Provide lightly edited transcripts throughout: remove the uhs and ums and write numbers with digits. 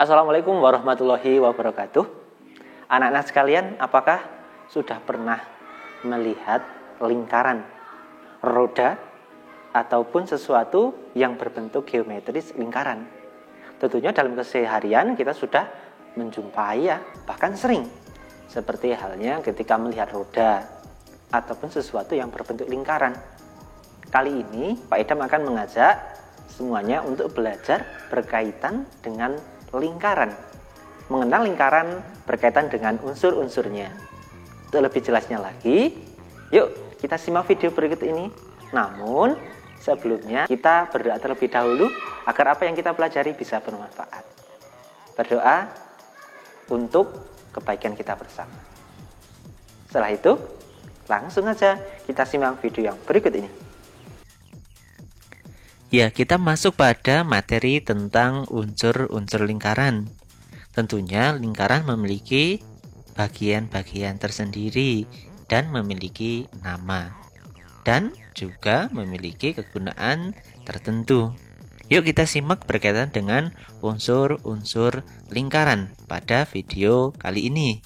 Assalamualaikum warahmatullahi wabarakatuh. Anak-anak sekalian, apakah sudah pernah melihat lingkaran, roda, ataupun sesuatu yang berbentuk geometris lingkaran? Tentunya dalam keseharian kita sudah menjumpai ya, bahkan sering. Seperti halnya ketika melihat roda ataupun sesuatu yang berbentuk lingkaran. Kali ini Pak Idam akan mengajak semuanya untuk belajar berkaitan dengan lingkaran. Mengenal lingkaran berkaitan dengan unsur-unsurnya. Untuk lebih jelasnya lagi, yuk kita simak video berikut ini. Namun sebelumnya kita berdoa terlebih dahulu agar apa yang kita pelajari bisa bermanfaat. Berdoa untuk kebaikan kita bersama. Setelah itu, langsung aja kita simak video yang berikut ini. Ya, kita masuk pada materi tentang unsur-unsur lingkaran. Tentunya lingkaran memiliki bagian-bagian tersendiri dan memiliki nama. Dan juga memiliki kegunaan tertentu. Yuk kita simak berkaitan dengan unsur-unsur lingkaran pada video kali ini.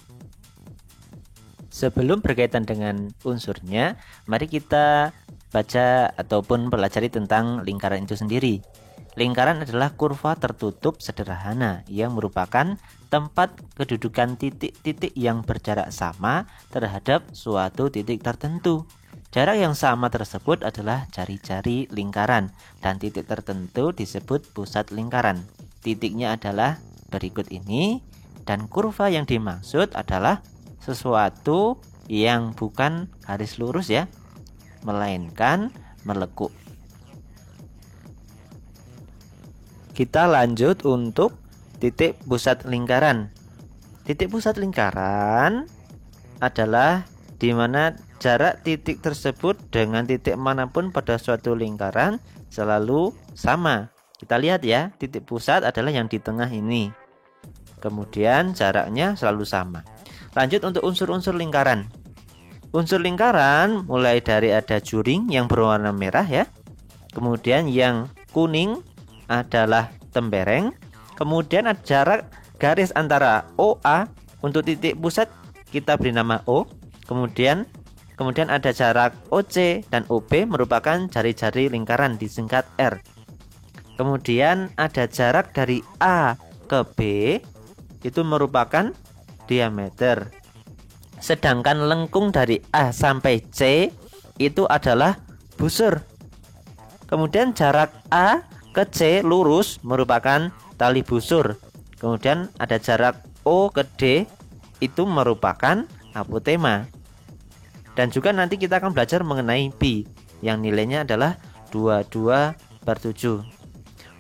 Sebelum berkaitan dengan unsurnya, mari kita baca ataupun pelajari tentang lingkaran itu sendiri. Lingkaran adalah kurva tertutup sederhana yang merupakan tempat kedudukan titik-titik yang berjarak sama terhadap suatu titik tertentu. Jarak yang sama tersebut adalah jari-jari lingkaran dan titik tertentu disebut pusat lingkaran. Titiknya adalah berikut ini dan kurva yang dimaksud adalah sesuatu yang bukan garis lurus ya, melainkan melekuk. Kita lanjut untuk titik pusat lingkaran. Titik pusat lingkaran adalah di mana jarak titik tersebut dengan titik manapun pada suatu lingkaran selalu sama. Kita lihat ya, titik pusat adalah yang di tengah ini. Kemudian jaraknya selalu sama. Lanjut untuk unsur-unsur lingkaran. Unsur lingkaran mulai dari ada juring yang berwarna merah ya. Kemudian yang kuning adalah tembereng. Kemudian ada jarak garis antara OA untuk titik pusat kita beri nama O. Kemudian ada jarak OC dan OB merupakan jari-jari lingkaran disingkat R. Kemudian ada jarak dari A ke B itu merupakan diameter. Sedangkan lengkung dari A sampai C itu adalah busur. Kemudian jarak A ke C lurus merupakan tali busur. Kemudian ada jarak O ke D itu merupakan apotema. Dan juga nanti kita akan belajar mengenai pi yang nilainya adalah 22/7.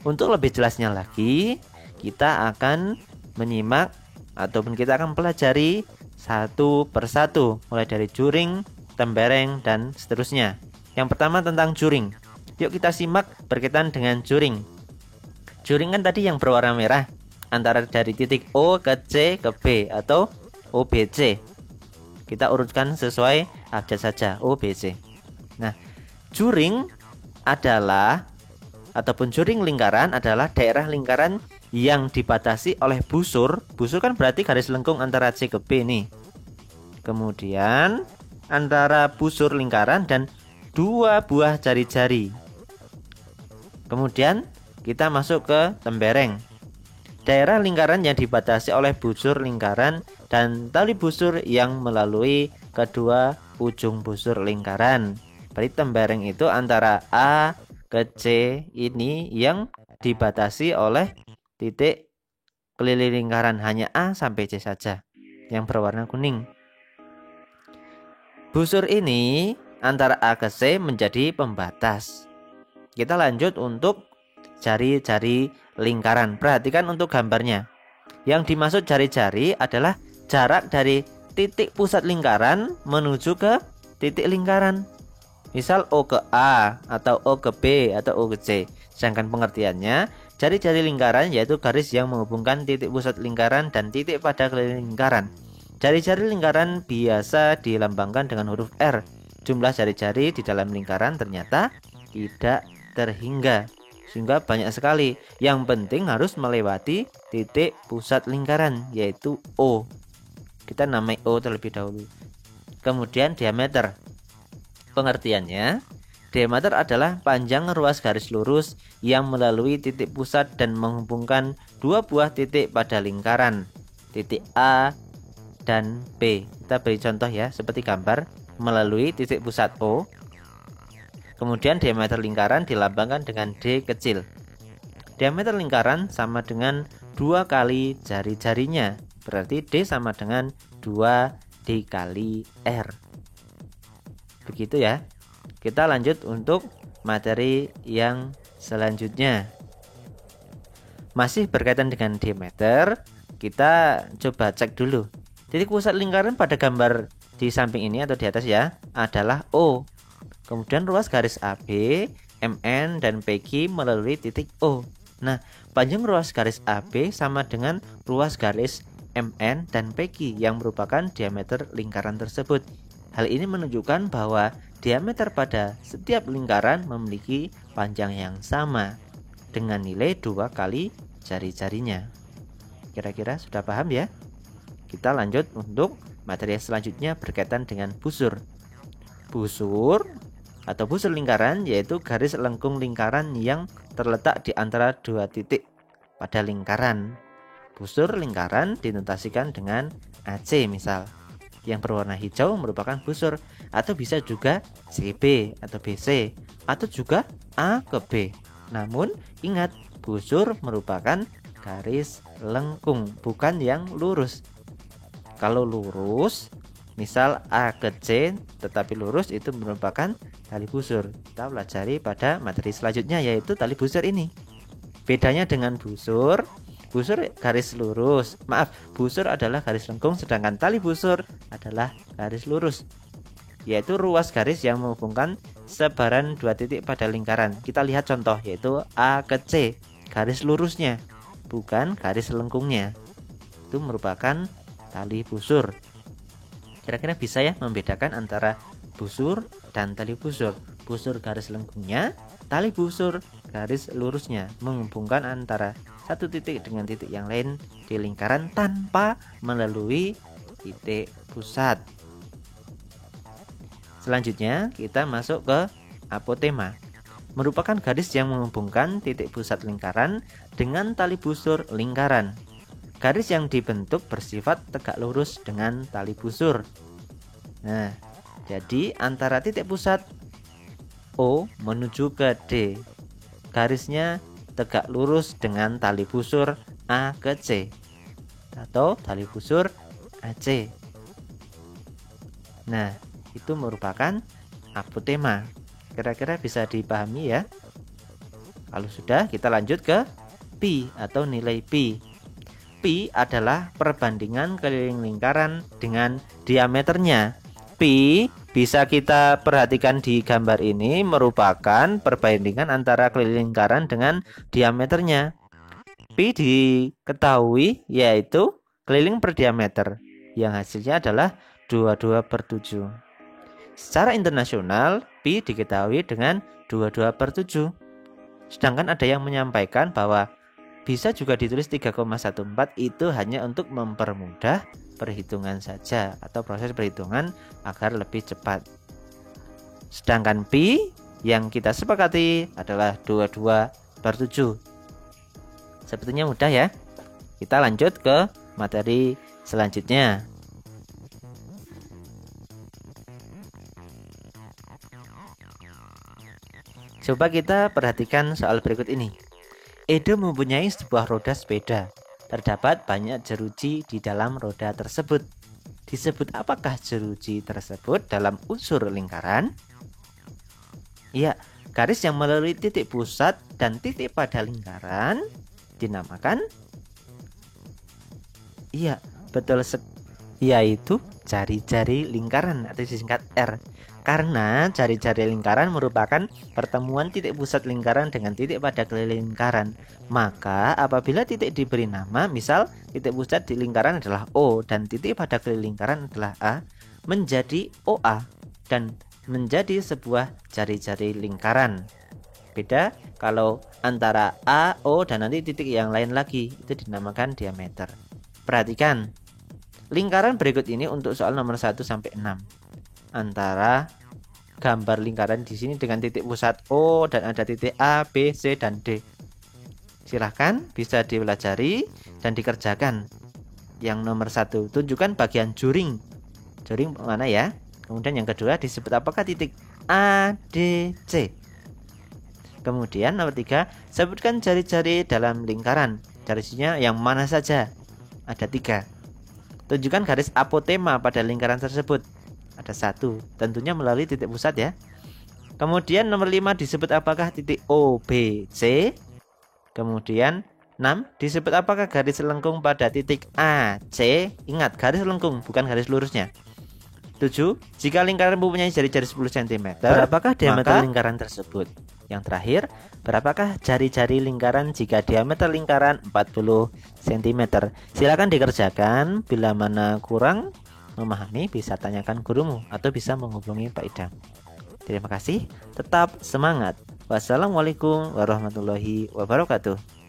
Untuk lebih jelasnya lagi, kita akan menyimak ataupun kita akan pelajari satu persatu, mulai dari juring, tembereng, dan seterusnya. Yang pertama tentang juring. Yuk kita simak berkaitan dengan juring. Juring kan tadi yang berwarna merah, antara dari titik O ke C ke B atau OBC. Kita urutkan sesuai abjad saja, OBC. Nah, juring adalah ataupun juring lingkaran adalah daerah lingkaran yang dibatasi oleh busur. Busur kan berarti garis lengkung antara C ke B nih. Kemudian antara busur lingkaran dan dua buah jari-jari. Kemudian kita masuk ke tembereng. Daerah lingkaran yang dibatasi oleh busur lingkaran dan tali busur yang melalui kedua ujung busur lingkaran. Berarti tembereng itu antara A ke C ini yang dibatasi oleh titik keliling lingkaran, hanya A sampai C saja yang berwarna kuning. Busur ini antara A ke C menjadi pembatas. Kita lanjut untuk jari-jari lingkaran. Perhatikan untuk gambarnya. Yang dimaksud jari-jari adalah jarak dari titik pusat lingkaran menuju ke titik lingkaran. Misal O ke A atau O ke B atau O ke C. Sedangkan pengertiannya, jari-jari lingkaran yaitu garis yang menghubungkan titik pusat lingkaran dan titik pada keliling lingkaran. Jari-jari lingkaran biasa dilambangkan dengan huruf R. Jumlah jari-jari di dalam lingkaran ternyata tidak terhingga. sehingga banyak sekali. Yang penting harus melewati titik pusat lingkaran, yaitu O. Kita namai O terlebih dahulu. Kemudian diameter. Pengertiannya, diameter adalah panjang ruas garis lurus yang melalui titik pusat dan menghubungkan dua buah titik pada lingkaran, titik A dan B. Kita beri contoh ya, seperti gambar, melalui titik pusat O. Kemudian diameter lingkaran dilambangkan dengan D kecil. Diameter lingkaran sama dengan 2 kali jari-jarinya. Berarti D sama dengan 2D kali R. Begitu ya. Kita lanjut untuk materi yang selanjutnya. Masih berkaitan dengan diameter, kita coba cek dulu. Titik pusat lingkaran pada gambar di samping ini atau di atas ya adalah O. Kemudian ruas garis AB, MN, dan PQ melalui titik O. Nah, panjang ruas garis AB sama dengan ruas garis MN dan PQ yang merupakan diameter lingkaran tersebut. Hal ini menunjukkan bahwa diameter pada setiap lingkaran memiliki panjang yang sama dengan nilai 2 kali jari-jarinya. Kira-kira sudah paham ya? Kita lanjut untuk materi selanjutnya berkaitan dengan busur. Busur atau busur lingkaran yaitu garis lengkung lingkaran yang terletak di antara dua titik pada lingkaran. Busur lingkaran dinotasikan dengan AC misal. Yang berwarna hijau merupakan busur, atau bisa juga CB atau BC, atau juga A ke B. Namun ingat, busur merupakan garis lengkung, bukan yang lurus. Kalau lurus, misal A ke C tetapi lurus, itu merupakan tali busur. Kita pelajari pada materi selanjutnya, yaitu tali busur ini. Bedanya dengan busur garis lurus. Busur adalah garis lengkung, sedangkan tali busur adalah garis lurus, yaitu ruas garis yang menghubungkan sebaran dua titik pada lingkaran. Kita lihat contoh, yaitu A ke C, garis lurusnya, bukan garis lengkungnya. Itu merupakan tali busur. Kira-kira bisa ya membedakan antara busur dan tali busur. Busur garis lengkungnya, tali busur garis lurusnya, menghubungkan antara satu titik dengan titik yang lain di lingkaran tanpa melalui titik pusat. Selanjutnya kita masuk ke apotema. Merupakan garis yang menghubungkan titik pusat lingkaran dengan tali busur lingkaran. Garis yang dibentuk bersifat tegak lurus dengan tali busur. Nah, jadi antara titik pusat O menuju ke D, garisnya tegak lurus dengan tali busur A ke C atau tali busur AC. Nah, itu merupakan apotema. Kira-kira bisa dipahami ya? Kalau sudah, kita lanjut ke pi atau nilai pi. Pi adalah perbandingan keliling lingkaran dengan diameternya. Pi bisa kita perhatikan di gambar ini merupakan perbandingan antara keliling lingkaran dengan diameternya. Pi diketahui yaitu keliling per diameter, yang hasilnya adalah 22/7. Secara internasional, pi diketahui dengan 22/7. Sedangkan ada yang menyampaikan bahwa bisa juga ditulis 3,14, itu hanya untuk mempermudah perhitungan saja atau proses perhitungan agar lebih cepat. Sedangkan pi yang kita sepakati adalah 22/7. Sepertinya mudah ya. Kita lanjut ke materi selanjutnya. Coba kita perhatikan soal berikut ini. Edo mempunyai sebuah roda sepeda. Terdapat banyak jeruji di dalam roda tersebut. Disebut apakah jeruji tersebut dalam unsur lingkaran? Ya, garis yang melalui titik pusat dan titik pada lingkaran dinamakan, iya, betul, yaitu jari-jari lingkaran atau disingkat R. Karena jari-jari lingkaran merupakan pertemuan titik pusat lingkaran dengan titik pada keliling lingkaran, maka apabila titik diberi nama, misal titik pusat di lingkaran adalah O dan titik pada keliling lingkaran adalah A, menjadi OA dan menjadi sebuah jari-jari lingkaran. Beda kalau antara A, O, dan nanti titik yang lain lagi, itu dinamakan diameter. Perhatikan, lingkaran berikut ini untuk soal nomor 1 sampai 6. Antara gambar lingkaran di sini dengan titik pusat O dan ada titik A, B, C, dan D. Silahkan bisa dipelajari dan dikerjakan. Yang nomor 1, tunjukkan bagian juring. Juring mana ya? Kemudian yang kedua, disebut apakah titik A, D, C. Kemudian nomor 3, sebutkan jari-jari dalam lingkaran. Jari-jarinya yang mana saja? Ada 3. Tunjukkan garis apotema pada lingkaran tersebut. Ada 1, tentunya melalui titik pusat ya. Kemudian nomor 5, disebut apakah titik O, B, C. Kemudian 6, disebut apakah garis lengkung pada titik A, C. Ingat, garis lengkung bukan garis lurusnya. 7, jika lingkaran mempunyai jari-jari 10 cm, berapakah diameter lingkaran tersebut? Yang terakhir, berapakah jari-jari lingkaran jika diameter lingkaran 40 cm? Silakan dikerjakan. Bila mana kurang memahami, bisa tanyakan gurumu atau bisa menghubungi Pak Idam. Terima kasih, tetap semangat. Wassalamualaikum warahmatullahi wabarakatuh.